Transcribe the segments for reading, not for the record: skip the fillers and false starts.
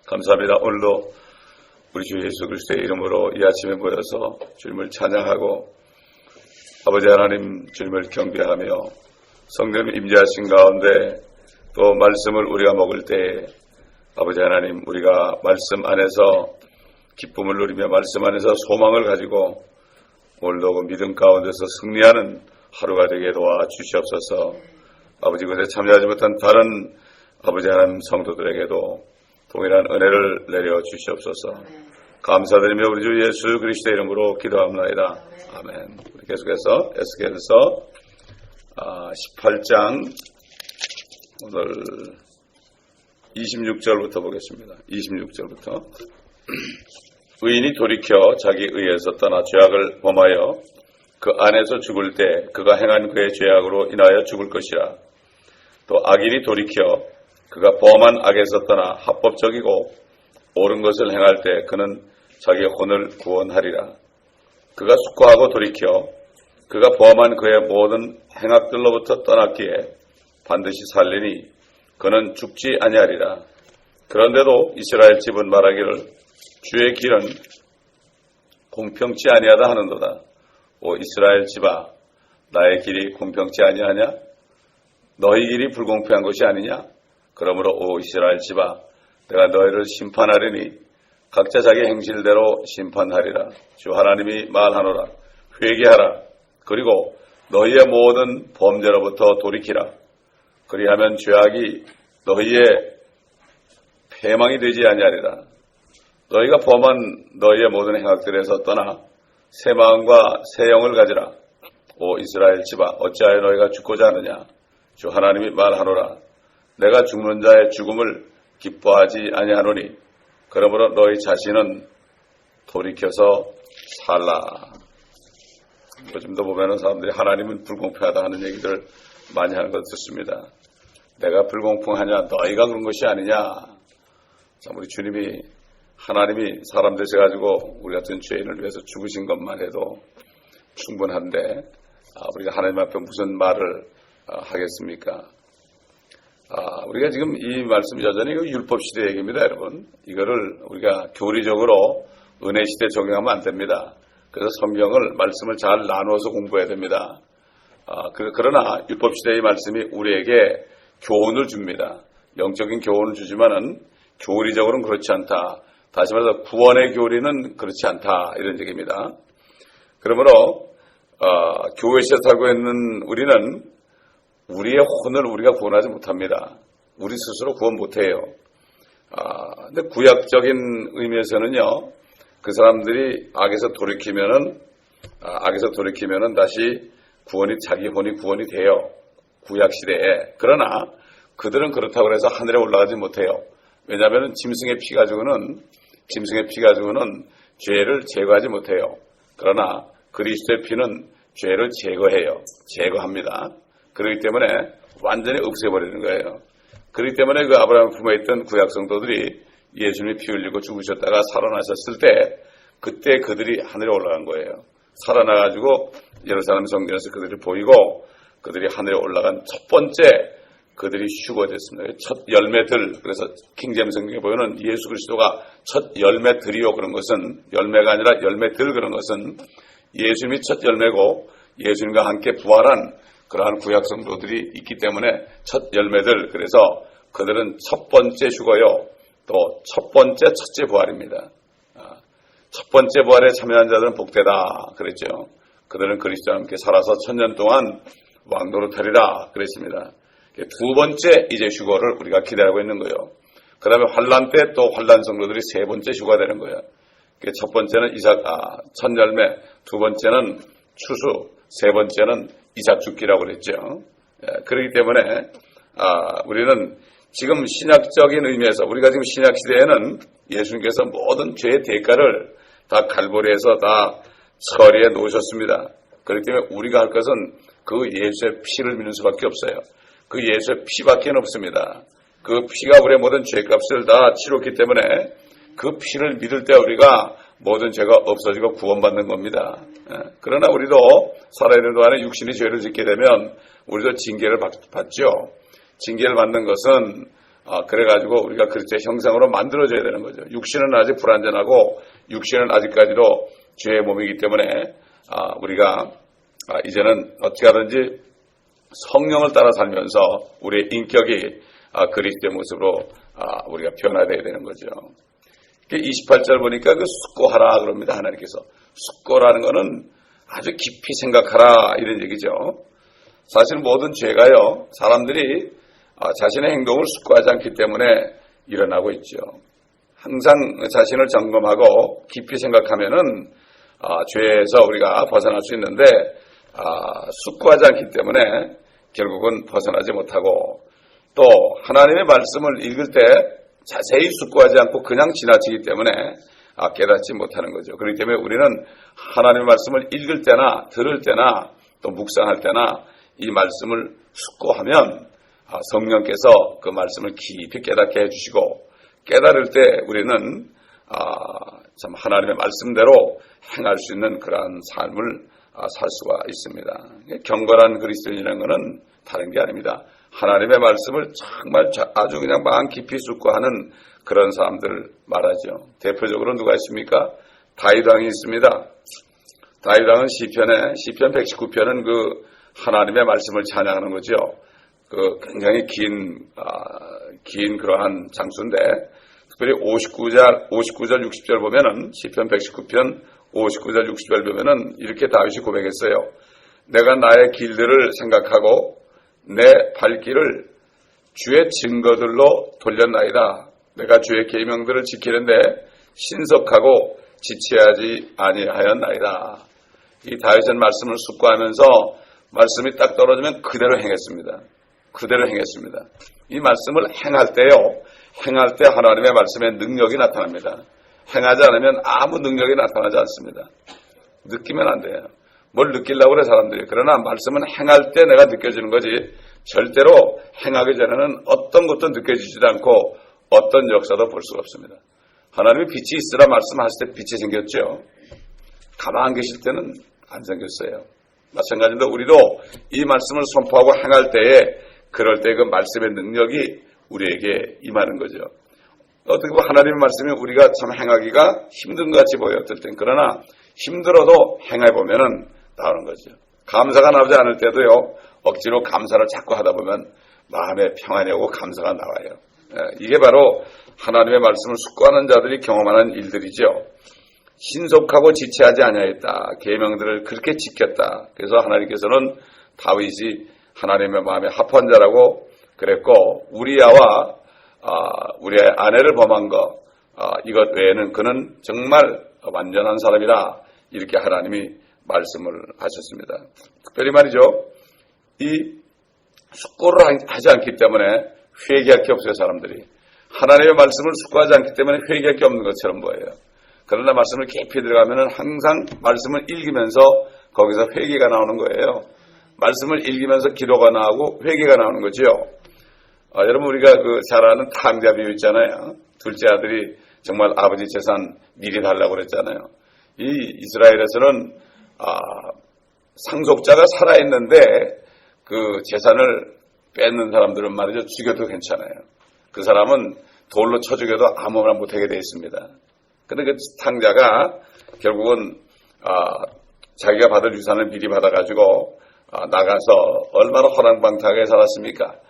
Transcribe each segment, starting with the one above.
감사합니다. 오늘도 우리 주 예수 그리스도의 이름으로 이 아침에 모여서 주님을 찬양하고 아버지 하나님 주님을 경배하며 성령 임재하신 가운데 또 말씀을 우리가 먹을 때 아버지 하나님 우리가 말씀 안에서 기쁨을 누리며 말씀 안에서 소망을 가지고 오늘도 그 믿음 가운데서 승리하는 하루가 되게 도와주시옵소서. 아버지 그때 참여하지 못한 다른 아버지 하나님 성도들에게도 동일한 은혜를 내려 주시옵소서. 감사드리며 우리 주 예수 그리스도의 이름으로 기도합니다. 아멘. 우리 계속해서 에스겔서 18장 오늘 26절부터 보겠습니다. 26절부터 의인이 돌이켜 자기 의에서 떠나 죄악을 범하여 그 안에서 죽을 때 그가 행한 그의 죄악으로 인하여 죽을 것이라. 또 악인이 돌이켜 그가 범한 악에서 떠나 합법적이고 옳은 것을 행할 때 그는 자기 혼을 구원하리라. 그가 숙고하고 돌이켜 그가 범한 그의 모든 행악들로부터 떠났기에 반드시 살리니 그는 죽지 아니하리라. 그런데도 이스라엘 집은 말하기를 주의 길은 공평치 아니하다 하는도다. 오 이스라엘 집아, 나의 길이 공평치 아니하냐? 너희 길이 불공평한 것이 아니냐? 그러므로 오 이스라엘 집아, 내가 너희를 심판하리니 각자 자기 행실대로 심판하리라. 주 하나님이 말하노라. 회개하라. 그리고 너희의 모든 범죄로부터 돌이키라. 그리하면 죄악이 너희의 패망이 되지 아니하리라. 너희가 범한 너희의 모든 행악들에서 떠나 새 마음과 새 영을 가지라. 오 이스라엘 집아, 어찌하여 너희가 죽고자 하느냐? 주 하나님이 말하노라. 내가 죽는 자의 죽음을 기뻐하지 아니하노니 그러므로 너희 자신은 돌이켜서 살라. 요즘도 보면은 사람들이 하나님은 불공평하다 하는 얘기들 많이 하는 것 듣습니다. 내가 불공평하냐? 너희가 그런 것이 아니냐? 참 우리 주님이 하나님이 사람 되셔가지고 우리 같은 죄인을 위해서 죽으신 것만 해도 충분한데 우리가 하나님 앞에 무슨 말을 하겠습니까? 우리가 지금 이 말씀 여전히 율법 시대 얘기입니다, 여러분. 이거를 우리가 교리적으로 은혜 시대에 적용하면 안 됩니다. 그래서 성경을 말씀을 잘 나누어서 공부해야 됩니다. 그러나 율법 시대의 말씀이 우리에게 교훈을 줍니다. 영적인 교훈을 주지만은 교리적으로는 그렇지 않다. 다시 말해서 구원의 교리는 그렇지 않다. 이런 얘기입니다. 그러므로 교회시에 살고 있는 우리는 우리의 혼을 우리가 구원하지 못합니다. 우리 스스로 구원 못해요. 근데 구약적인 의미에서는요, 그 사람들이 악에서 돌이키면은 다시 자기 혼이 구원이 돼요. 구약시대에. 그러나 그들은 그렇다고 해서 하늘에 올라가지 못해요. 왜냐하면 짐승의 피 가지고는 죄를 제거하지 못해요. 그러나 그리스도의 피는 죄를 제거합니다. 그렇기 때문에 완전히 없애버리는 거예요. 그렇기 때문에 그 아브라함 품에 있던 구약 성도들이 예수님이 피 흘리고 죽으셨다가 살아나셨을 때 그때 그들이 하늘에 올라간 거예요. 살아나가지고 예루살렘 성전에서 그들이 보이고 그들이 하늘에 올라간 첫 번째 그들이 휴거됐습니다. 첫 열매들, 그래서 킹제임스 성경에 보면 예수 그리스도가 첫 열매들이요 그런 것은 열매가 아니라 열매들 그런 것은 예수님이 첫 열매고 예수님과 함께 부활한 그러한 구약 성도들이 있기 때문에 첫 열매들, 그래서 그들은 첫 번째 휴거요 또 첫 번째 첫째 부활입니다. 첫 번째 부활에 참여한 자들은 복되다 그랬죠. 그들은 그리스도와 함께 살아서 1000년 동안 왕노릇하리라 그랬습니다. 두 번째 이제 휴거를 우리가 기대하고 있는 거예요. 그 다음에 환란 때 또 환란 성도들이 세 번째 휴가 되는 거예요. 첫 번째는 첫 열매, 두 번째는 추수, 세 번째는 이삭 죽기라고 그랬죠. 그렇기 때문에 우리는 지금 신약적인 의미에서 우리가 지금 신약 시대에는 예수님께서 모든 죄의 대가를 다 갈보리에서 다 처리해 놓으셨습니다. 그렇기 때문에 우리가 할 것은 그 예수의 피를 믿는 수밖에 없어요. 그 예수의 피밖에 없습니다. 그 피가 우리의 모든 죄값을 다 치렀기 때문에 그 피를 믿을 때 우리가 모든 죄가 없어지고 구원받는 겁니다. 그러나 우리도 살아있는 동안에 육신이 죄를 짓게 되면 우리도 징계를 받죠. 징계를 받는 것은 그래가지고 우리가 그리스도의 형상으로 만들어줘야 되는 거죠. 육신은 아직 불완전하고 육신은 아직까지도 죄의 몸이기 때문에 우리가 이제는 어떻게 하든지 성령을 따라 살면서 우리의 인격이 그리스도의 모습으로 우리가 변화되어야 되는 거죠. 28절 보니까 그 숙고하라 그럽니다. 하나님께서. 숙고라는 것은 아주 깊이 생각하라 이런 얘기죠. 사실 모든 죄가요, 사람들이 자신의 행동을 숙고하지 않기 때문에 일어나고 있죠. 항상 자신을 점검하고 깊이 생각하면은 죄에서 우리가 벗어날 수 있는데 숙고하지 않기 때문에 결국은 벗어나지 못하고, 또 하나님의 말씀을 읽을 때 자세히 숙고하지 않고 그냥 지나치기 때문에 깨닫지 못하는 거죠. 그렇기 때문에 우리는 하나님의 말씀을 읽을 때나 들을 때나 또 묵상할 때나 이 말씀을 숙고하면 성령께서 그 말씀을 깊이 깨닫게 해주시고, 깨달을 때 우리는 참 하나님의 말씀대로 행할 수 있는 그러한 삶을 살 수가 있습니다. 경건한 그리스도인이라는 것은 다른 게 아닙니다. 하나님의 말씀을 정말 아주 그냥 마음 깊이 숙고하는 그런 사람들을 말하죠. 대표적으로 누가 있습니까? 다윗 왕이 있습니다. 다윗 왕은 시편 119편은 그 하나님의 말씀을 찬양하는 거죠. 그 굉장히 긴 그러한 장수인데, 특별히 59절 60절 보면은 시편 119편 59절 60절 보면은 이렇게 다윗이 고백했어요. 내가 나의 길들을 생각하고 내 발길을 주의 증거들로 돌렸나이다. 내가 주의 계명들을 지키는데 신속하고 지체하지 아니하였나이다. 이 다윗은 말씀을 숙고하면서 말씀이 딱 떨어지면 그대로 행했습니다. 그대로 행했습니다. 이 말씀을 행할 때요, 행할 때 하나님의 말씀의 능력이 나타납니다. 행하지 않으면 아무 능력이 나타나지 않습니다. 느끼면 안 돼요. 뭘 느끼려고 그래 사람들이. 그러나 말씀은 행할 때 내가 느껴지는 거지, 절대로 행하기 전에는 어떤 것도 느껴지지도 않고 어떤 역사도 볼 수가 없습니다. 하나님이 빛이 있으라 말씀하실 때 빛이 생겼죠. 가만 계실 때는 안 생겼어요. 마찬가지로 우리도 이 말씀을 선포하고 행할 때에, 그럴 때 그 말씀의 능력이 우리에게 임하는 거죠. 어떻게 보면 하나님의 말씀이 우리가 참 행하기가 힘든 것 같이 보여요, 어떨 땐. 그러나 힘들어도 행해보면은 나오는 거죠. 감사가 나오지 않을 때도요, 억지로 감사를 자꾸 하다 보면 마음에 평안이 오고 감사가 나와요. 이게 바로 하나님의 말씀을 숙고하는 자들이 경험하는 일들이죠. 신속하고 지체하지 아니하였다. 계명들을 그렇게 지켰다. 그래서 하나님께서는 다윗이 하나님의 마음에 합한 자라고 그랬고, 우리야와 우리의 아내를 범한 것, 이것 외에는 그는 정말 완전한 사람이다. 이렇게 하나님이 말씀을 하셨습니다. 특별히 말이죠, 이 숙고를 하지 않기 때문에 회개할 게 없어요. 사람들이 하나님의 말씀을 숙고하지 않기 때문에 회개할 게 없는 것처럼 보여요. 그러나 말씀을 깊이 들어가면은 항상 말씀을 읽으면서 거기서 회개가 나오는 거예요. 말씀을 읽으면서 기도가 나오고 회개가 나오는 거죠. 여러분, 우리가 잘 아는 탕자 비유 있잖아요. 둘째 아들이 정말 아버지 재산 미리 달라고 그랬잖아요. 이 이스라엘에서는 상속자가 살아있는데 그 재산을 뺏는 사람들은 말이죠, 죽여도 괜찮아요. 그 사람은 돌로 쳐 죽여도 아무나 못하게 되어 있습니다. 근데 그 탕자가 결국은 자기가 받을 유산을 미리 받아가지고 나가서 얼마나 허랑방탕하게 살았습니까?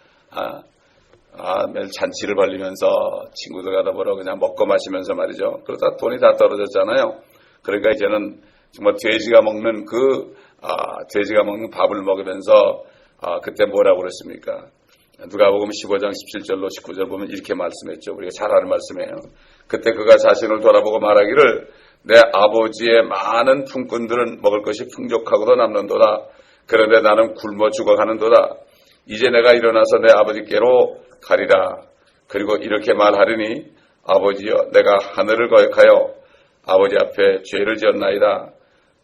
매일 잔치를 벌리면서 친구들 가다 보러 그냥 먹고 마시면서 말이죠. 그러다 돈이 다 떨어졌잖아요. 그러니까 이제는 정말 돼지가 먹는 돼지가 먹는 밥을 먹으면서 그때 뭐라고 그랬습니까? 누가복음 15장 17절로 19절 보면 이렇게 말씀했죠. 우리가 잘 아는 말씀이에요. 그때 그가 자신을 돌아보고 말하기를 내 아버지의 많은 품꾼들은 먹을 것이 풍족하고도 남는도다. 그런데 나는 굶어 죽어가는도다. 이제 내가 일어나서 내 아버지께로 가리라. 그리고 이렇게 말하리니 아버지여, 내가 하늘을 거역하여 아버지 앞에 죄를 지었나이다.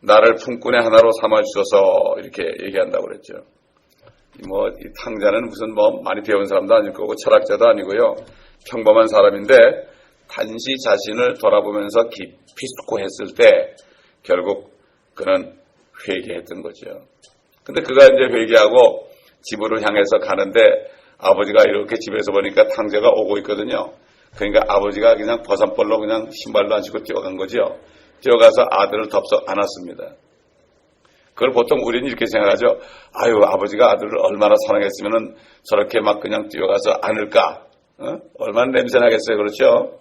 나를 품꾼의 하나로 삼아주소서. 이렇게 얘기한다고 그랬죠. 이 탕자는 무슨 많이 배운 사람도 아닐 거고 철학자도 아니고요. 평범한 사람인데 단지 자신을 돌아보면서 깊이 숙고했을 때 결국 그는 회개했던 거죠. 근데 그가 이제 회개하고 집으로 향해서 가는데 아버지가 이렇게 집에서 보니까 탕자가 오고 있거든요. 그러니까 아버지가 그냥 버선벌로 그냥 신발도 안 신고 뛰어간 거죠. 뛰어가서 아들을 덥석 안았습니다. 그걸 보통 우리는 이렇게 생각하죠. 아유, 아버지가 아들을 얼마나 사랑했으면 저렇게 막 그냥 뛰어가서 안을까? 얼마나 냄새나겠어요. 그렇죠?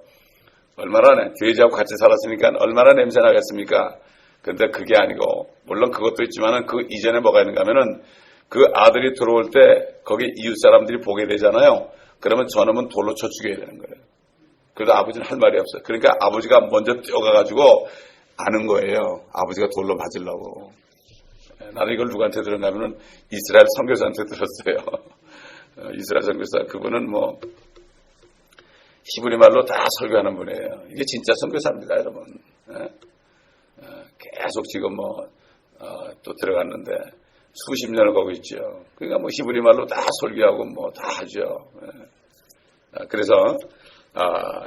얼마나 돼지하고 같이 살았으니까 얼마나 냄새나겠습니까? 근데 그게 아니고, 물론 그것도 있지만은 그 이전에 뭐가 있는가 하면은 그 아들이 들어올 때 거기 이웃 사람들이 보게 되잖아요. 그러면 저놈은 돌로 쳐 죽여야 되는 거예요. 그래도 아버지는 할 말이 없어요. 그러니까 아버지가 먼저 뛰어가가지고 아는 거예요. 아버지가 돌로 맞으려고. 나는 이걸 누구한테 들었나 하면은 이스라엘 선교사한테 들었어요. 이스라엘 선교사. 그분은 뭐 히브리 말로 다 설교하는 분이에요. 이게 진짜 선교사입니다, 여러분. 계속 지금 또 들어갔는데 수십 년을 가고 있죠. 그러니까 뭐 히브리 말로 다 설교하고 뭐 다 하죠. 그래서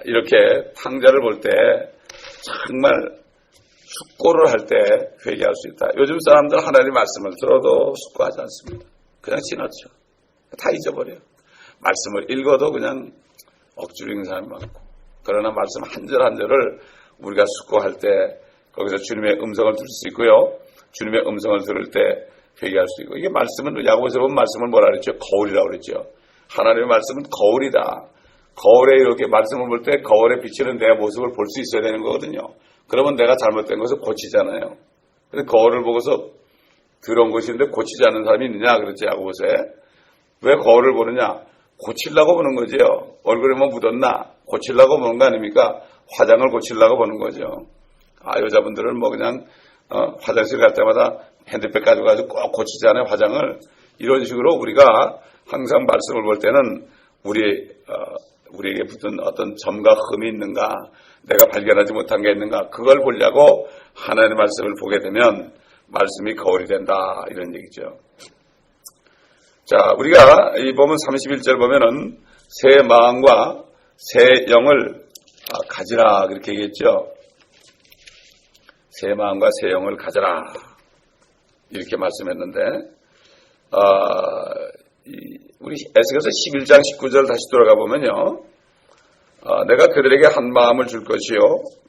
이렇게 탕자를 볼 때 정말 숙고를 할 때 회개할 수 있다. 요즘 사람들 하나님 말씀을 들어도 숙고하지 않습니다. 그냥 지나쳐. 다 잊어버려요. 말씀을 읽어도 그냥 억지로 읽는 사람이 많고. 그러나 말씀 한 절 한 절을 우리가 숙고할 때 거기서 주님의 음성을 들을 수 있고요. 주님의 음성을 들을 때 회개할 수 있고. 이게 말씀은 야고보서 보면 말씀을 뭐라 그랬죠? 거울이라고 그랬죠. 하나님의 말씀은 거울이다. 거울에 이렇게 말씀을 볼 때 거울에 비치는 내 모습을 볼 수 있어야 되는 거거든요. 그러면 내가 잘못된 것을 고치잖아요. 근데 거울을 보고서 더러운 것인데 고치지 않는 사람이 있느냐 그랬지 야고보서에. 왜 거울을 보느냐? 고치려고 보는 거죠. 얼굴에 뭐 묻었나? 고치려고 보는 거 아닙니까? 화장을 고치려고 보는 거죠. 여자분들은 뭐 그냥 화장실 갈 때마다 핸드백 가져가지고 꼭 고치잖아요. 화장을. 이런 식으로 우리가 항상 말씀을 볼 때는 우리에게 붙은 어떤 점과 흠이 있는가, 내가 발견하지 못한 게 있는가, 그걸 보려고 하나님의 말씀을 보게 되면 말씀이 거울이 된다, 이런 얘기죠. 자, 우리가 이 보면 31절 보면은 새 마음과 새 영을 가지라, 그렇게 얘기했죠. 새 마음과 새 영을 가져라, 이렇게 말씀했는데, 우리 에스겔서 11장 19절 다시 돌아가 보면요. 내가 그들에게 한 마음을 줄 것이요.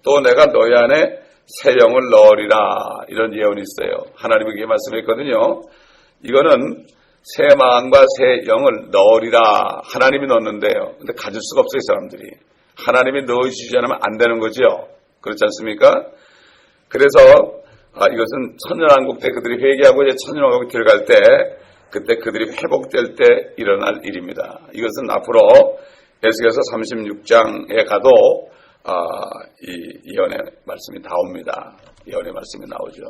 또 내가 너희 안에 새 영을 넣으리라. 이런 예언이 있어요. 하나님에게 말씀했거든요. 이거는 새 마음과 새 영을 넣으리라. 하나님이 넣는데요. 근데 가질 수가 없어요, 이 사람들이. 하나님이 넣어주지 않으면 안 되는 거죠. 그렇지 않습니까? 그래서 이것은 천년왕국 때 그들이 회개하고 이제 천년왕국에 들어갈 때 그때 그들이 회복될 때 일어날 일입니다. 이것은 앞으로 에스겔서 36장에 가도 이 예언의 말씀이 나옵니다. 예언의 말씀이 나오죠.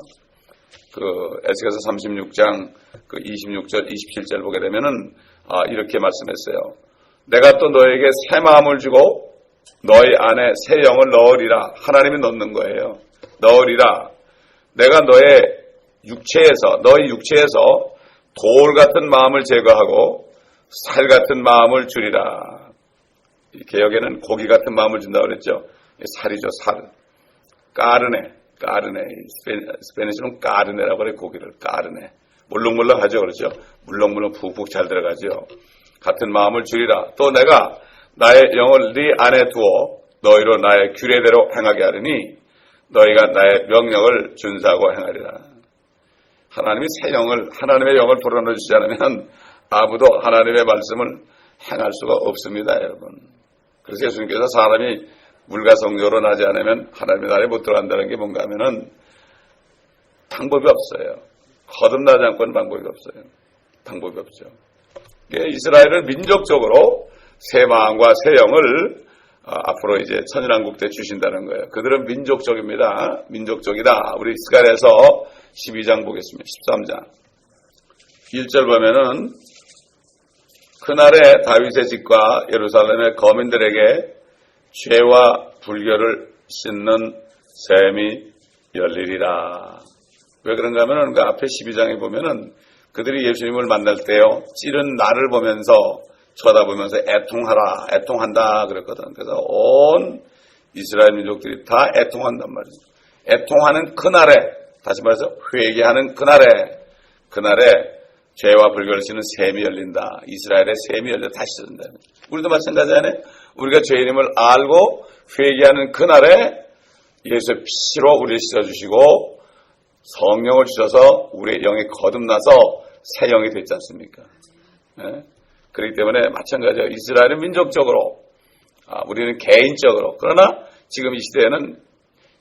그 에스겔서 36장 그 26절, 27절 보게 되면은 이렇게 말씀했어요. 내가 또 너에게 새 마음을 주고 너희 안에 새 영을 넣으리라. 하나님이 넣는 거예요. 넣으리라. 내가 너희 육체에서 돌 같은 마음을 제거하고 살 같은 마음을 주리라. 개혁에는 고기 같은 마음을 준다고 그랬죠. 살이죠, 살. 까르네. 스페니쉬는 까르네라고 그래, 고기를. 까르네. 물렁물렁 하죠, 그렇죠. 물렁물렁 푹푹 잘 들어가죠. 같은 마음을 주리라. 또 내가 나의 영을 네 안에 두어 너희로 나의 규례대로 행하게 하리니 너희가 나의 명령을 준수하고 행하리라. 하나님이 하나님의 영을 불어넣어 주지 않으면 아무도 하나님의 말씀을 행할 수가 없습니다, 여러분. 그래서 예수님께서 사람이 물과 성령으로 나지 않으면 하나님의 나라에 못 들어간다는 게 뭔가 하면은 방법이 없어요. 거듭나지 않고는 방법이 없어요. 방법이 없죠. 이스라엘은 민족적으로 새 마음과 새 영을 앞으로 이제 천년왕국 때 주신다는 거예요. 그들은 민족적입니다. 민족적이다. 우리 스가랴서 12장 보겠습니다. 13장 1절 보면은 그날에 다윗의 집과 예루살렘의 거민들에게 죄와 불결을 씻는 셈이 열리리라. 왜 그런가 하면은 그 앞에 12장에 보면은 그들이 예수님을 만날 때요, 찌른 날을 보면서 쳐다보면서 애통한다 그랬거든. 그래서 온 이스라엘 민족들이 다 애통한단 말이죠. 애통하는 그날에, 다시 말해서 회개하는 그날에 죄와 불결시는 샘이 열린다. 이스라엘의 샘이 열려 다시 젖는다. 우리도 마찬가지 아니에요? 우리가 죄인임을 알고 회개하는 그날에 예수의 피로 우리를 씻어주시고 성령을 주셔서 우리의 영이 거듭나서 새 영이 됐지 않습니까? 네? 그렇기 때문에 마찬가지예요. 이스라엘은 민족적으로, 우리는 개인적으로. 그러나 지금 이 시대에는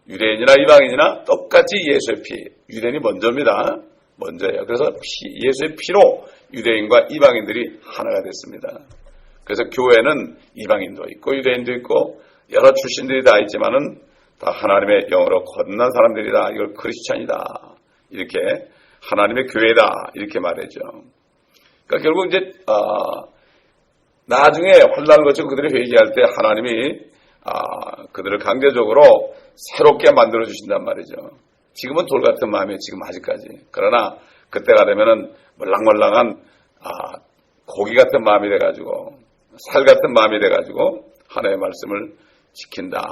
유대인이나 이방인이나 똑같이 예수의 피, 유대인이 먼저입니다. 먼저예요. 그래서 예수의 피로 유대인과 이방인들이 하나가 됐습니다. 그래서 교회는 이방인도 있고 유대인도 있고 여러 출신들이 다 있지만은 다 하나님의 영으로 거듭난 사람들이다. 이걸 크리스찬이다. 이렇게 하나님의 교회다. 이렇게 말하죠. 그러니까 결국 이제 나중에 혼란을 거치고 그들이 회개할 때 하나님이 그들을 강제적으로 새롭게 만들어 주신단 말이죠. 지금은 돌 같은 마음이에요. 지금 아직까지. 그러나 그때가 되면은 말랑말랑한 고기 같은 마음이 돼가지고 살 같은 마음이 돼가지고 하나님의 말씀을 지킨다.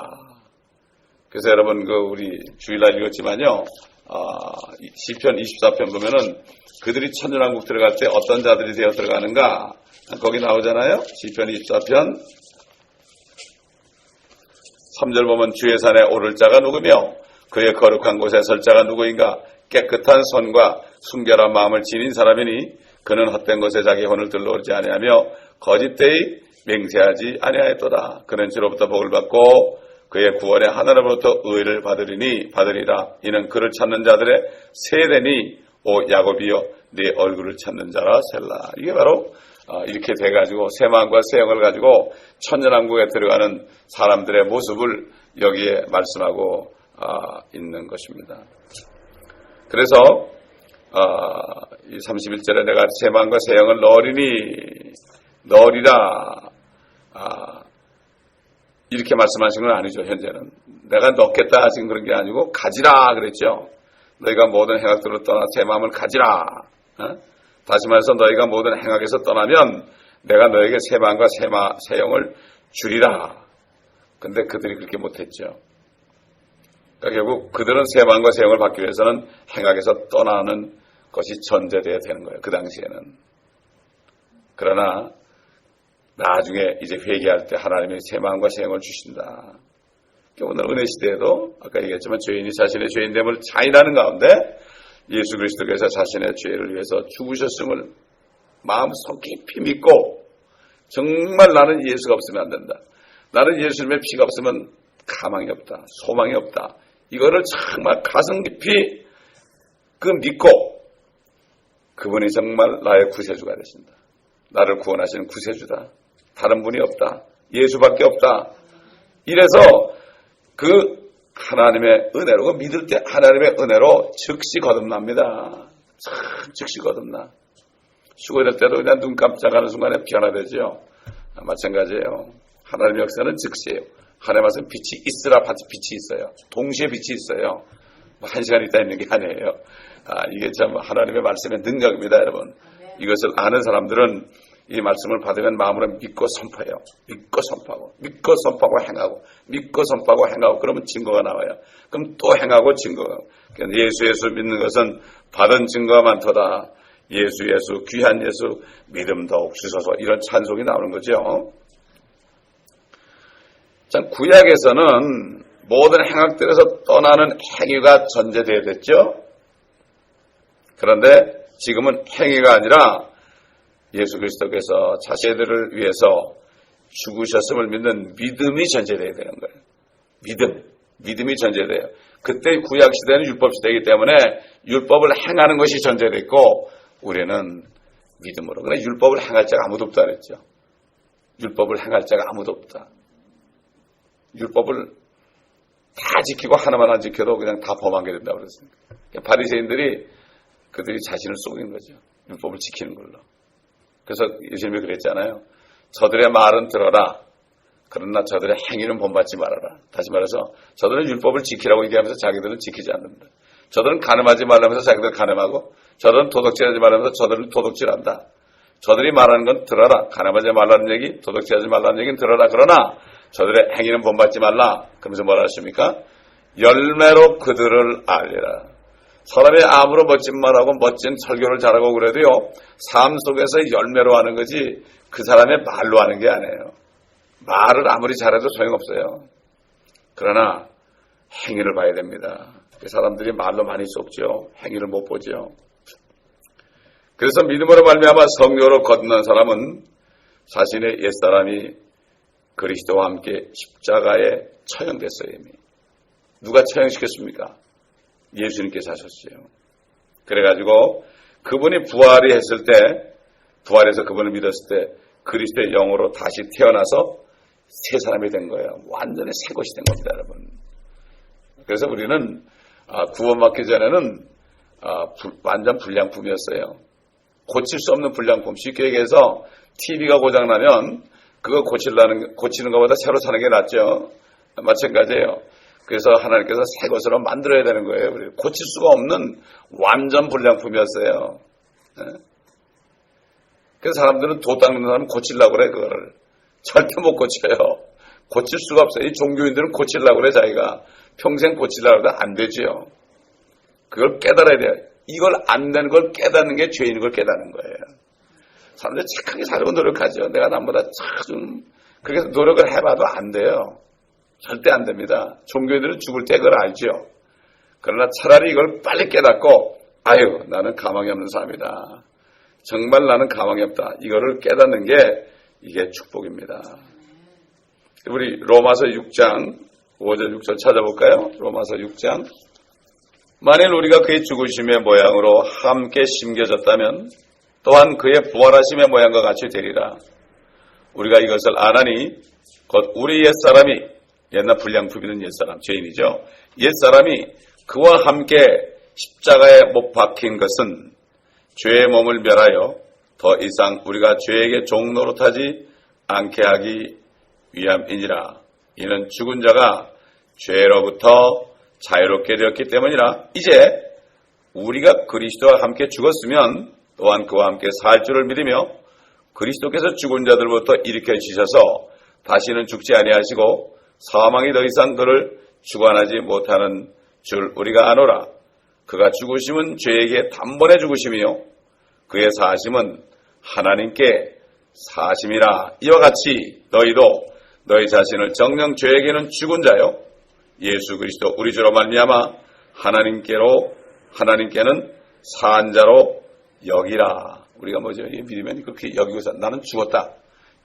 그래서 여러분 우리 주일날 읽었지만요. 시편 24편 보면은 그들이 천년왕국 들어갈 때 어떤 자들이 되어 들어가는가 거기 나오잖아요. 시편 24편 3절 보면 주의 산에 오를 자가 누구며 그의 거룩한 곳에 설 자가 누구인가. 깨끗한 손과 순결한 마음을 지닌 사람이니 그는 헛된 것에 자기 혼을 들러오지 아니하며 거짓되이 맹세하지 아니하였도다. 그는 주로부터 복을 받고 그의 구원에 하나님으로부터 의를 받으리라. 이는 그를 찾는 자들의 세대니 오 야곱이여 네 얼굴을 찾는 자라 셀라. 이게 바로 이렇게 돼가지고 새 마음과 새 영을 가지고 천년왕국에 들어가는 사람들의 모습을 여기에 말씀하고 있는 것입니다. 그래서 이 31절에 내가 새 마음과 새 영을 넣으리라 이렇게 말씀하신 건 아니죠. 현재는 내가 넣겠다 지금 그런 게 아니고 가지라 그랬죠. 너희가 모든 행악들로 떠나 새 마음을 가지라. 다시 말해서 너희가 모든 행악에서 떠나면 내가 너에게 새 마음과 새 영을 주리라. 근데 그들이 그렇게 못했죠. 그러니까 결국 그들은 새 마음과 새 영을 받기 위해서는 행악에서 떠나는 것이 전제되어야 되는 거예요. 그 당시에는. 그러나 나중에 이제 회개할 때 하나님이 새 마음과 새 영을 주신다. 오늘 은혜 시대에도 아까 얘기했지만 죄인이 자신의 죄인됨을 자인하는 가운데 예수 그리스도께서 자신의 죄를 위해서 죽으셨음을 마음속 깊이 믿고 정말 나는 예수가 없으면 안 된다. 나는 예수님의 피가 없으면 가망이 없다. 소망이 없다. 이거를 정말 가슴 깊이 믿고 그분이 정말 나의 구세주가 되신다. 나를 구원하시는 구세주다. 다른 분이 없다. 예수밖에 없다. 이래서 하나님의 은혜로 믿을 때 하나님의 은혜로 즉시 거듭납니다. 즉시 거듭나. 수고할 때도 그냥 눈 깜짝하는 순간에 변화되죠. 마찬가지예요. 하나님의 역사는 즉시예요. 하나님 말씀 빛이 있으라 빛이 있어요. 동시에 빛이 있어요. 한 시간 있다 있는 게 아니에요. 이게 참 하나님의 말씀의 능력입니다, 여러분. 이것을 아는 사람들은 이 말씀을 받으면 마음으로 믿고 선포해요. 믿고 선포하고, 믿고 선포하고 행하고, 믿고 선포하고 행하고, 그러면 증거가 나와요. 그럼 또 행하고 증거가. 예수 믿는 것은 받은 증거가 많도다. 예수 귀한 예수 믿음 더욱 주소서. 이런 찬송이 나오는 거죠. 참 구약에서는 모든 행악들에서 떠나는 행위가 전제되어야 됐죠. 그런데 지금은 행위가 아니라 예수 그리스도께서 자신들을 위해서 죽으셨음을 믿는 믿음이 전제되어야 되는 거예요. 믿음이 전제돼요. 그때 구약 시대는 율법 시대이기 때문에 율법을 행하는 것이 전제됐고 우리는 믿음으로. 그러나 율법을 행할 자가 아무도 없다 그랬죠. 율법을 행할 자가 아무도 없다. 율법을 다 지키고 하나만 안 지켜도 그냥 다 범하게 된다고 그랬습니다. 바리새인들이 그들이 자신을 속이는 거죠. 율법을 지키는 걸로. 그래서 예수님이 그랬잖아요. 저들의 말은 들어라. 그러나 저들의 행위는 본받지 말아라. 다시 말해서 저들은 율법을 지키라고 얘기하면서 자기들은 지키지 않는다. 저들은 간음하지 말라면서 자기들 간음하고 저들은 도둑질하지 말라면서 저들은 도둑질한다. 저들이 말하는 건 들어라. 간음하지 말라는 얘기, 도둑질하지 말라는 얘기는 들어라. 그러나 저들의 행위는 본받지 말라. 그러면서 뭐라 하십니까? 열매로 그들을 알리라. 사람이 아무런 멋진 말하고 멋진 설교를 잘하고 그래도요, 삶 속에서 열매로 하는 거지 그 사람의 말로 하는 게 아니에요. 말을 아무리 잘해도 소용없어요. 그러나 행위를 봐야 됩니다. 사람들이 말로 많이 속죠. 행위를 못 보죠. 그래서 믿음으로 말미암아 성령으로 거듭난 사람은 자신의 옛사람이 그리스도와 함께 십자가에 처형됐어요. 이미. 누가 처형시켰습니까? 예수님께서 하셨어요. 그래가지고 그분이 부활이 했을 때, 부활해서 그분을 믿었을 때 그리스도의 영으로 다시 태어나서 새 사람이 된 거예요. 완전히 새 것이 된 겁니다, 여러분. 그래서 우리는 구원받기 전에는 완전 불량품이었어요. 고칠 수 없는 불량품. 쉽게 얘기해서 TV가 고장나면 그거 고치는 것보다 새로 사는 게 낫죠. 마찬가지예요. 그래서 하나님께서 새 것으로 만들어야 되는 거예요. 고칠 수가 없는 완전 불량품이었어요. 그래서 사람들은 도 닦는 사람은 고치려고 그래, 그거를. 절대 못 고쳐요. 고칠 수가 없어요. 이 종교인들은 고치려고 그래, 자기가. 평생 고치려고 해도 안 되지요. 그걸 깨달아야 돼요. 이걸 안 되는 걸 깨닫는 게 죄인인 걸 깨닫는 거예요. 사람들이 착하게 살려고 노력하죠. 내가 남보다 참, 그렇게 노력을 해봐도 안 돼요. 절대 안 됩니다. 종교인들은 죽을 때 그걸 알죠. 그러나 차라리 이걸 빨리 깨닫고, 아유, 나는 가망이 없는 사람이다. 정말 나는 가망이 없다. 이거를 깨닫는 게 이게 축복입니다. 우리 로마서 6장 5절 6절 찾아볼까요? 로마서 6장. 만일 우리가 그의 죽으심의 모양으로 함께 심겨졌다면 또한 그의 부활하심의 모양과 같이 되리라. 우리가 이것을 아나니 곧 우리 옛사람이, 옛날 불량품이는 옛사람, 죄인이죠. 옛사람이 그와 함께 십자가에 못 박힌 것은 죄의 몸을 멸하여 더 이상 우리가 죄에게 종 노릇하지 않게 하기 위함이니라. 이는 죽은 자가 죄로부터 자유롭게 되었기 때문이라. 이제 우리가 그리스도와 함께 죽었으면 또한 그와 함께 살 줄을 믿으며 그리스도께서 죽은 자들부터 일으켜 주셔서 다시는 죽지 아니하시고 사망이 더 이상 그를 주관하지 못하는 줄 우리가 아노라. 그가 죽으심은 죄에게 단번에 죽으심이요 그의 사심은 하나님께 사심이라. 이와 같이 너희도 너희 자신을 정녕 죄에게는 죽은 자요 예수 그리스도 우리 주로 말미암아 하나님께는 산 자로 여기라. 우리가 뭐죠? 믿으면 그렇게 여기고서 나는 죽었다.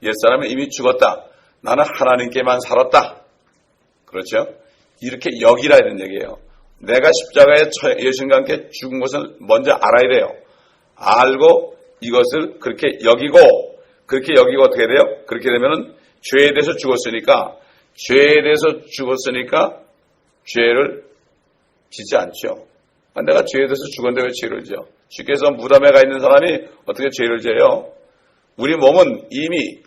옛사람은 이미 죽었다. 나는 하나님께만 살았다. 그렇죠? 이렇게 여기라 이런 얘기예요. 내가 십자가에 예수님과 함께 죽은 것을 먼저 알아야 돼요. 알고 이것을 그렇게 여기고 어떻게 돼요? 그렇게 되면은 죄에 대해서 죽었으니까 죄를 짓지 않죠. 내가 죄에 대해서 죽었는데 왜 죄를 지어? 주께서 무덤에 가 있는 사람이 어떻게 죄를 지어요? 우리 몸은 이미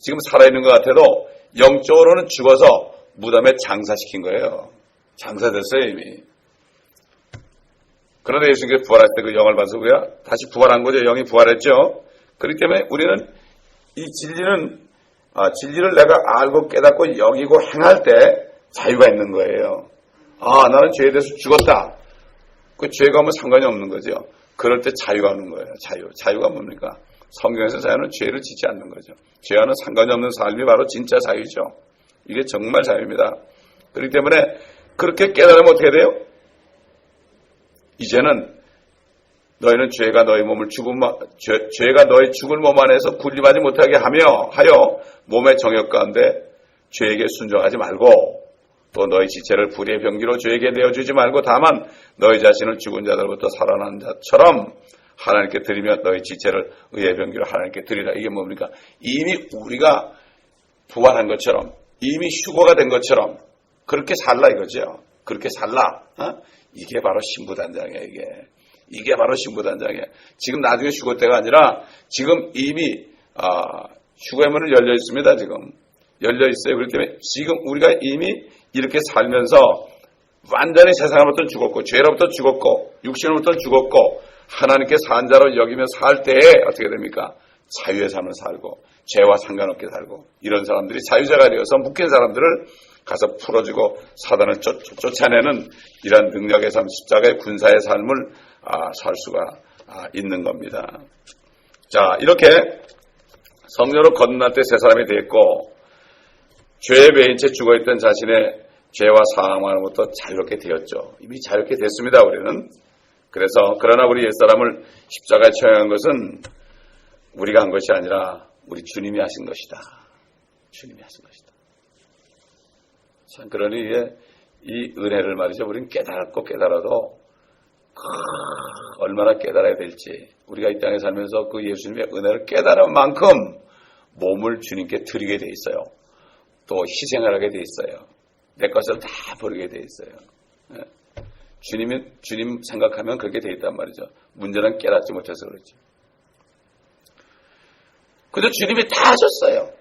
지금 살아있는 것 같아도 영적으로는 죽어서 무덤에 장사시킨 거예요. 장사됐어요 이미. 그런데 예수님께서 부활할 때 그 영을 받아서 우리가 다시 부활한 거죠. 영이 부활했죠. 그렇기 때문에 우리는 이 진리를 내가 알고 깨닫고 여기고 행할 때 자유가 있는 거예요. 나는 죄에 대해서 죽었다. 그 죄가 뭐 상관이 없는 거죠. 그럴 때 자유가 오는 거예요. 자유가 뭡니까? 성경에서 자유는 죄를 짓지 않는 거죠. 죄와는 상관이 없는 삶이 바로 진짜 자유죠. 이게 정말 자유입니다. 그렇기 때문에 그렇게 깨달으면 어떻게 돼요? 이제는 너희는 죄가 너희 죽을 몸 안에서 군림하지 못하게 하여 몸의 정욕 가운데 죄에게 순종하지 말고 또 너희 지체를 불의의 병기로 죄에게 내어주지 말고 다만 너희 자신을 죽은 자들부터 살아난 자처럼 하나님께 드리며 너희 지체를 의의 병기로 하나님께 드리라. 이게 뭡니까? 이미 우리가 부활한 것처럼 이미 휴거가 된 것처럼 그렇게 살라 이거죠. 그렇게 살라. 이게 바로 신부단장이에요. 이게 바로 신부단장이에요. 지금 나중에 휴거 때가 아니라 지금 이미 휴거의 문은 열려 있습니다. 지금 열려 있어요. 그렇기 때문에 지금 우리가 이미 이렇게 살면서 완전히 세상으로부터 죽었고 죄로부터 죽었고 육신으로부터 죽었고 하나님께 산 자로 여기며 살 때에 어떻게 됩니까? 자유의 삶을 살고 죄와 상관없게 살고 이런 사람들이 자유자가 되어서 묶인 사람들을 가서 풀어주고 사단을 쫓아내는 이런 능력의 삶, 십자가의 군사의 삶을 살 수가 있는 겁니다. 자, 이렇게 성령으로 거듭날 때 새 사람이 되었고 죄에 매인 채 죽어있던 자신의 죄와 사망으로부터 자유롭게 되었죠. 이미 자유롭게 됐습니다. 우리는. 그래서 그러나 우리 옛사람을 십자가에 처형한 것은 우리가 한 것이 아니라 우리 주님이 하신 것이다. 주님이 하신 것이다. 참 그러니 이 은혜를 말이죠. 우리는 깨달았고 깨달아도 얼마나 깨달아야 될지 우리가 이 땅에 살면서 그 예수님의 은혜를 깨달은 만큼 몸을 주님께 드리게 돼 있어요. 또 희생을 하게 돼 있어요. 내 것을 다 버리게 돼 있어요. 주님 생각하면 그렇게 돼 있단 말이죠. 문제는 깨닫지 못해서 그렇지. 근데 주님이 다 하셨어요.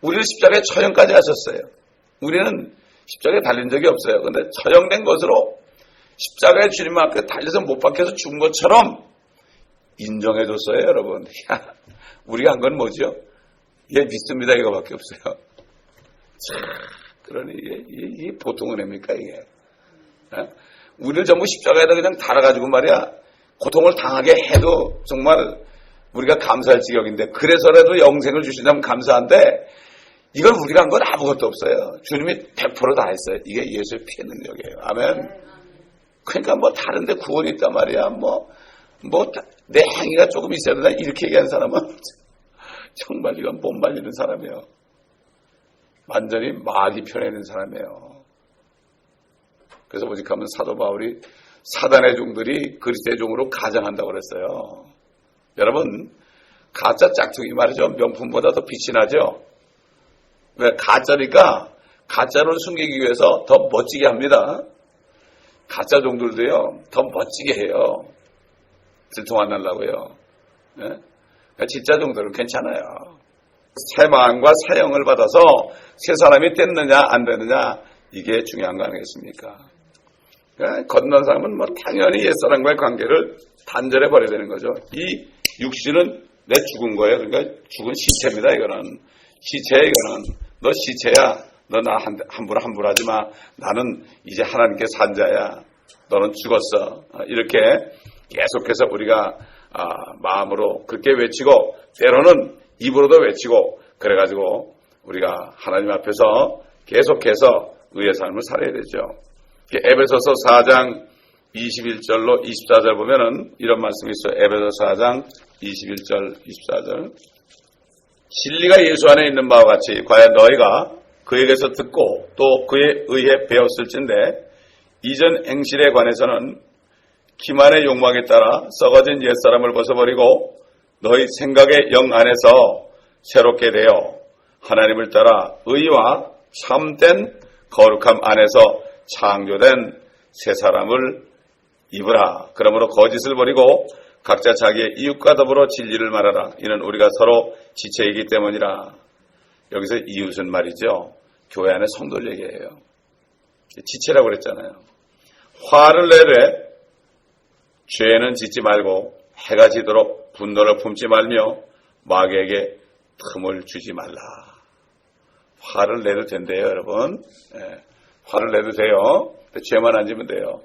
우리를 십자가에 처형까지 하셨어요. 우리는 십자가에 달린 적이 없어요. 근데 처형된 것으로 십자가에 주님 앞에 달려서 못 박혀서 죽은 것처럼 인정해줬어요, 여러분. 우리가 한 건 뭐죠? 믿습니다. 이거밖에 없어요. 그러니 이게 보통 은혜입니까, 이게? 우리를 전부 십자가에다 그냥 달아가지고 말이야, 고통을 당하게 해도 정말 우리가 감사할 지경인데, 그래서라도 영생을 주신다면 감사한데, 이걸 우리가 한 건 아무것도 없어요. 주님이 100% 다 했어요. 이게 예수의 피의 능력이에요. 아멘. 그러니까 뭐 다른데 구원이 있단 말이야. 내 행위가 조금 있어야 되나 이렇게 얘기하는 사람은 정말 이건 못 말리는 사람이에요. 완전히 마귀 편에 있는 사람이에요. 그래서 오직하면 사도 바울이 사단의 종들이 그리스도의 종으로 가장한다고 그랬어요. 여러분, 가짜 짝퉁이 말이죠. 명품보다 더 빛이 나죠. 왜? 가짜니까 가짜를 숨기기 위해서 더 멋지게 합니다. 가짜 종들도요, 더 멋지게 해요. 들통 안 날라고요. 네? 진짜 종들은 괜찮아요. 새 마음과 새 영을 받아서 새 사람이 됐느냐 안 되느냐 이게 중요한 거 아니겠습니까? 그러니까 거듭난 사람은 당연히 옛사람과의 관계를 단절해 버려야 되는 거죠. 이 육신은 내 죽은 거예요. 그러니까 죽은 시체입니다. 이거는 시체, 이거는 너 시체야. 너 나 함부로 하지 마. 나는 이제 하나님께 산 자야. 너는 죽었어. 이렇게 계속해서 우리가 마음으로 그렇게 외치고 때로는 입으로도 외치고 그래가지고 우리가 하나님 앞에서 계속해서 의의 삶을 살아야 되죠. 에베소서 4장 21절로 24절 보면은 이런 말씀이 있어요. 에베소서 4장 21절 24절 진리가 예수 안에 있는 바와 같이 과연 너희가 그에게서 듣고 또 그에 의해 배웠을진데 이전 행실에 관해서는 기만의 욕망에 따라 썩어진 옛사람을 벗어버리고 너희 생각의 영 안에서 새롭게 되어 하나님을 따라 의와 참된 거룩함 안에서 창조된 새 사람을 입으라. 그러므로 거짓을 버리고 각자 자기의 이웃과 더불어 진리를 말하라. 이는 우리가 서로 지체이기 때문이라. 여기서 이웃은 말이죠. 교회 안에 성도를 얘기해요. 지체라고 그랬잖아요. 화를 내되 죄는 짓지 말고 해가 지도록 분노를 품지 말며 마귀에게 틈을 주지 말라. 화를 내도 된대요, 여러분. 화를 내도 돼요. 죄만 안 지면 돼요.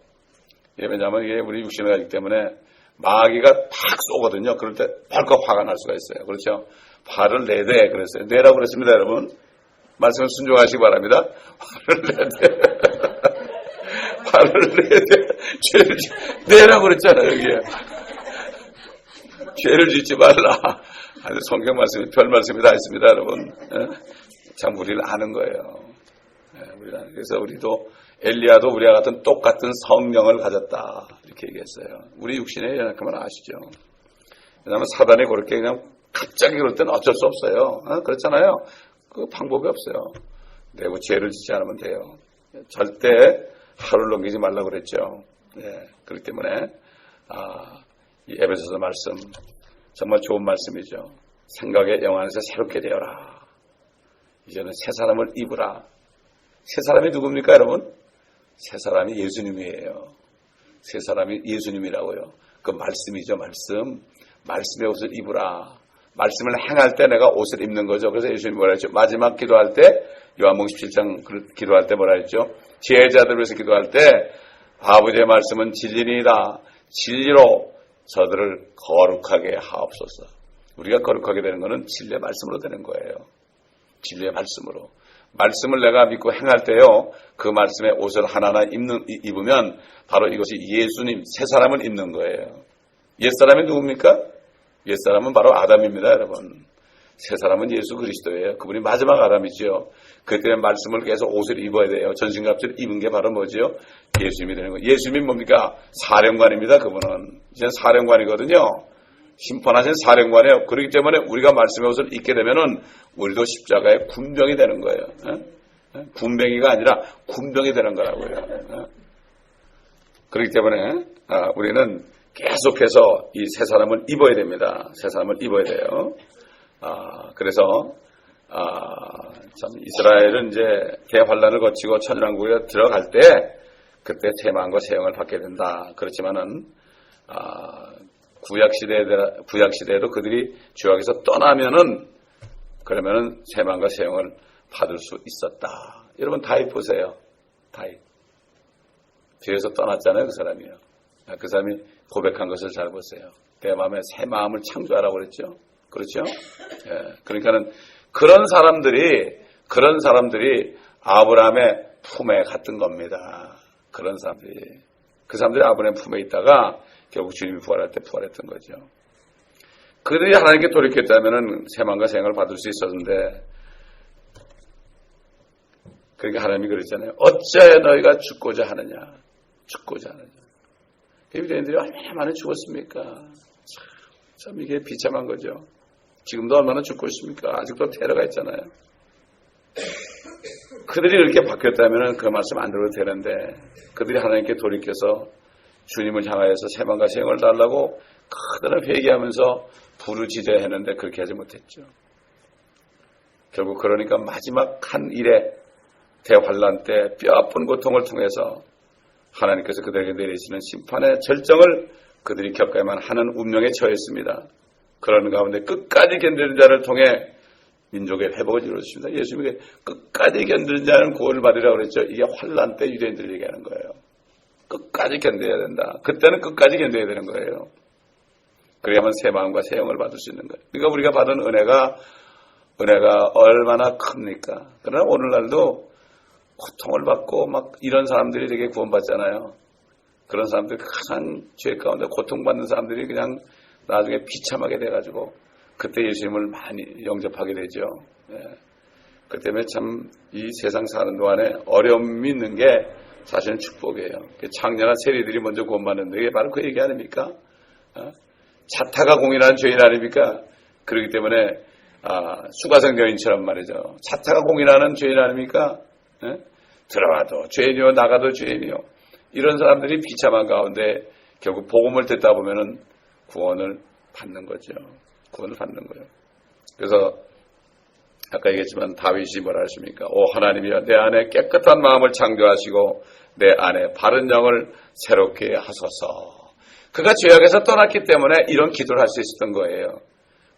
왜냐하면 이게 우리 육신을 가지기 때문에 마귀가 팍 쏘거든요. 그럴 때 벌컥 화가 날 수가 있어요. 그렇죠? 화를 내되 그랬어요. 내라고 그랬습니다, 여러분. 말씀을 순종하시기 바랍니다. 화를 내되 화를 내되 죄를 내라고 그랬잖아요, 여기에. 죄를 짓지 말라. 아주 성경 말씀이 별 말씀이 다 있습니다, 여러분. 참 우리는 아는 거예요. 그래서 우리도 엘리야도 우리와 같은 똑같은 성령을 가졌다 이렇게 얘기했어요. 우리 육신에 연약함을 아시죠? 왜냐하면 사단이 그렇게 그냥 갑자기 그럴 때는 어쩔 수 없어요. 그렇잖아요. 그 방법이 없어요. 내고 죄를 짓지 않으면 돼요. 절대 하루를 넘기지 말라고 그랬죠. 그렇기 때문에 이 에베소서 말씀 정말 좋은 말씀이죠. 생각의 영 안에서 새롭게 되어라. 이제는 새 사람을 입으라. 새 사람이 누굽니까, 여러분? 새 사람이 예수님이에요. 새 사람이 예수님이라고요. 그 말씀이죠, 말씀. 말씀의 옷을 입으라. 말씀을 행할 때 내가 옷을 입는 거죠. 그래서 예수님이 뭐라 했죠? 마지막 기도할 때 요한복음 17장 기도할 때 뭐라 했죠? 제자들을 위해서 기도할 때 아버지의 말씀은 진리니이다. 진리로 저들을 거룩하게 하옵소서. 우리가 거룩하게 되는 것은 진리의 말씀으로 되는 거예요. 진리의 말씀으로. 말씀을 내가 믿고 행할 때요, 그 말씀의 옷을 하나하나 입으면 바로 이것이 예수님, 새 사람을 입는 거예요. 옛사람이 누굽니까? 옛사람은 바로 아담입니다, 여러분. 새 사람은 예수 그리스도예요. 그분이 마지막 아담이죠. 그 때문에 말씀을 계속 옷을 입어야 돼요. 전신갑주를 입은 게 바로 뭐죠? 예수님이 되는 거예요. 예수님이 뭡니까? 사령관입니다, 그분은. 이제 사령관이거든요. 심판하신 사령관이에요. 그렇기 때문에 우리가 말씀의 옷을 입게 되면은 우리도 십자가의 군병이 되는 거예요. 군병이가 아니라 군병이 되는 거라고요. 그렇기 때문에 우리는 계속해서 이 새 사람을 입어야 됩니다. 새 사람을 입어야 돼요. 그래서 참 이스라엘은 이제 대환란을 거치고 천연왕국에 들어갈 때 그때 새 마음과 새 영을 받게 된다. 그렇지만은 구약 시대에도 그들이 죄악에서 떠나면은 그러면은 새 마음과 새 영을 받을 수 있었다. 여러분 다윗 보세요. 다윗 죄에서 떠났잖아요, 그 사람이요. 그 사람이 고백한 것을 잘 보세요. 내 마음에 새 마음을 창조하라고 그랬죠. 그렇죠? 예. 그러니까는 그런 사람들이 아브라함의 품에 갔던 겁니다. 그런 사람들이. 그 사람들이 아브라함의 품에 있다가 결국 주님이 부활할 때 부활했던 거죠. 그들이 하나님께 돌이켰다면은 새 마음과 새 영을 받을 수 있었는데, 그러니까 하나님이 그랬잖아요. 어찌하여 너희가 죽고자 하느냐. 죽고자 하느냐. 유대인들이 얼마나 많이 죽었습니까? 참 이게 비참한 거죠. 지금도 얼마나 죽고 있습니까? 아직도 테러가 있잖아요. 그들이 이렇게 바뀌었다면 그 말씀 안 들어도 되는데, 그들이 하나님께 돌이켜서 주님을 향하여서 새 마음과 새 영을 달라고 그들은 회개하면서 부르짖어했는데 그렇게 하지 못했죠. 결국 그러니까 마지막 한 일에 대환란 때 뼈아픈 고통을 통해서 하나님께서 그들에게 내리시는 심판의 절정을 그들이 겪어야만 하는 운명에 처했습니다. 그런 가운데 끝까지 견디는 자를 통해 민족의 회복을 이루었습니다. 예수님이 끝까지 견디는 자는 구원을 받으라고 그랬죠. 이게 환란 때 유대인들이 얘기하는 거예요. 끝까지 견뎌야 된다. 그때는 끝까지 견뎌야 되는 거예요. 그래야만 새 마음과 새 영을 받을 수 있는 거예요. 그러니까 우리가 받은 은혜가 얼마나 큽니까? 그러나 오늘날도 고통을 받고 막 이런 사람들이 되게 구원받잖아요. 그런 사람들이 가장 죄 가운데 고통받는 사람들이 그냥 나중에 비참하게 돼가지고 그때 예수님을 많이 영접하게 되죠. 예. 그 때문에 참 이 세상 사는 동안에 어려움이 있는 게 사실은 축복이에요. 창녀나 세리들이 먼저 구원받는데 이게 바로 그 얘기 아닙니까? 자타가 공인한 죄인 아닙니까? 그렇기 때문에 수가성 여인처럼 말이죠. 자타가 공인하는 죄인 아닙니까? 예? 들어와도 죄인이요 나가도 죄인이요. 이런 사람들이 비참한 가운데 결국 복음을 듣다 보면은 구원을 받는 거죠. 구원을 받는 거예요. 그래서 아까 얘기했지만 다윗이 뭐라 하십니까? 오 하나님이여 내 안에 깨끗한 마음을 창조하시고 내 안에 바른 영을 새롭게 하소서. 그가 죄악에서 떠났기 때문에 이런 기도를 할 수 있었던 거예요.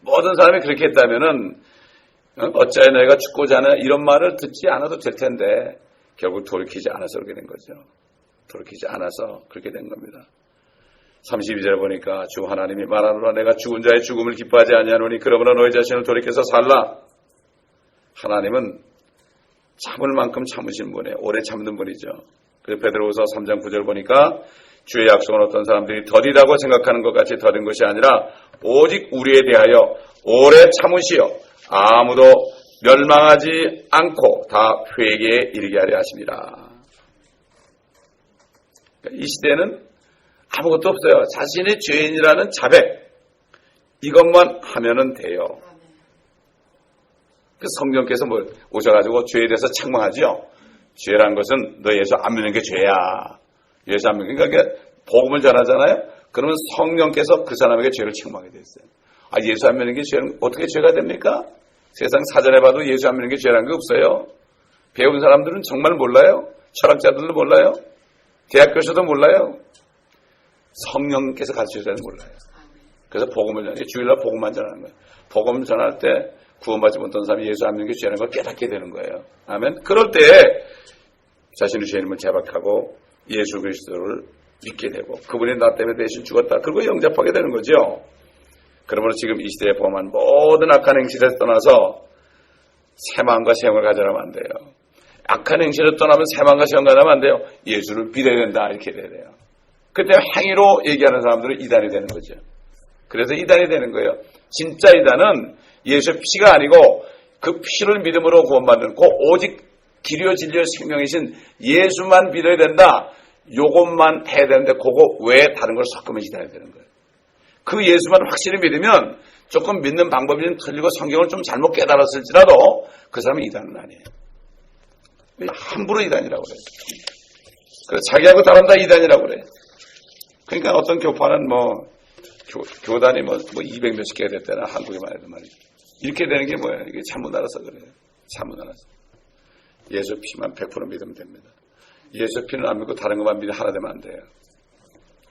모든 사람이 그렇게 했다면은 어찌하여 너희가 죽고자 하냐 이런 말을 듣지 않아도 될 텐데 결국 돌이키지 않아서 그렇게 된 거죠. 돌이키지 않아서 그렇게 된 겁니다. 32절에 보니까 주 하나님이 말하노라 내가 죽은 자의 죽음을 기뻐하지 아니하노니 그러므로 너희 자신을 돌이켜서 살라. 하나님은 참을 만큼 참으신 분이에요. 오래 참는 분이죠. 그래서 베드로후서 3장 9절 보니까 주의 약속은 어떤 사람들이 더디다고 생각하는 것 같이 더딘 것이 아니라 오직 우리에 대하여 오래 참으시어 아무도 멸망하지 않고 다 회개에 이르게 하려 하십니다. 이 시대는 아무것도 없어요. 자신이 죄인이라는 자백 이것만 하면은 돼요. 그 성령께서 뭐 오셔가지고 죄에 대해서 책망하죠. 죄라는 것은 너 예수 안 믿는 게 죄야. 예수 안 믿는 게 그러니까 복음을 전하잖아요. 그러면 성령께서 그 사람에게 죄를 책망하게 돼 있어요. 예수 안 믿는 게 죄는 어떻게 죄가 됩니까? 세상 사전에 봐도 예수 안 믿는 게 죄라는 게 없어요. 배운 사람들은 정말 몰라요. 철학자들도 몰라요. 대학 교수도 몰라요. 성령께서 가르쳐주는 몰라요. 그래서 복음을 전해 주일날 복음만 전하는 거예요. 복음 전할 때 구원받지 못한 사람이 예수 안 믿는 게 죄라는 걸 깨닫게 되는 거예요. 아멘. 그럴 때 자신의 죄인임을 자박하고 예수 그리스도를 믿게 되고 그분이 나 때문에 대신 죽었다. 그리고 영접하게 되는 거죠. 그러므로 지금 이 시대에 범한 모든 악한 행실에서 떠나서 새 마음과 새 영을 가져라면 안 돼요. 악한 행실을 떠나면 새 마음과 새 영을 가져라면 안 돼요. 예수를 믿어야 된다. 이렇게 돼야 돼요. 그때 행위로 얘기하는 사람들은 이단이 되는 거죠. 그래서 이단이 되는 거예요. 진짜 이단은 예수의 피가 아니고 그 피를 믿음으로 구원받는 그 오직 길이요 진리요 생명이신 예수만 믿어야 된다. 요것만 해야 되는데 그거 외에 다른 걸 섞으면 이단이 되는 거예요. 그 예수만 확실히 믿으면 조금 믿는 방법이 좀 틀리고 성경을 좀 잘못 깨달았을지라도 그 사람은 이단은 아니에요. 함부로 이단이라고 그래요. 그래서 자기하고 다른다 이단이라고 그래요. 그러니까 어떤 교파는 교단이 200 몇십 개가 됐다나 한국에만 해도 말이에요. 이렇게 되는 게 뭐예요? 이게 잘못 알아서 그래요. 잘못 알아서. 예수 피만 100% 믿으면 됩니다. 예수 피는 안 믿고 다른 것만 믿으면 하나 되면 안 돼요.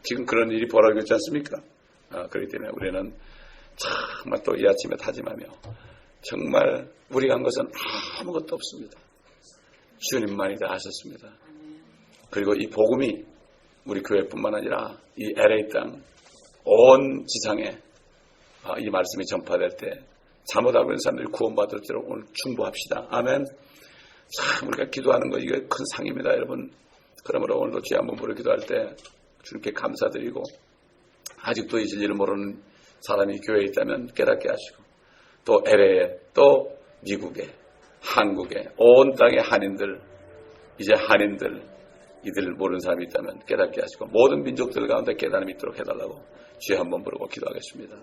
지금 그런 일이 벌어지고 있지 않습니까? 그렇기 때문에 우리는 정말 또 이 아침에 다짐하며 정말 우리가 한 것은 아무것도 없습니다. 주님만이 다 하셨습니다. 그리고 이 복음이 우리 교회뿐만 아니라 이 LA 땅 온 지상에 이 말씀이 전파될 때 잘못 알고 있는 사람들이 구원받을수록 오늘 충보합시다. 아멘. 참 우리가 기도하는 거 이게 큰 상입니다, 여러분. 그러므로 오늘도 주여 한번 부르 기도할 때 주님께 감사드리고 아직도 이 진리를 모르는 사람이 교회에 있다면 깨닫게 하시고 또 LA에 또 미국에 한국에 온 땅의 한인들 이제 한인들 이들을 모르는 사람이 있다면 깨닫게 하시고 모든 민족들 가운데 깨달음이 있도록 해달라고 주여 한번 부르고 기도하겠습니다.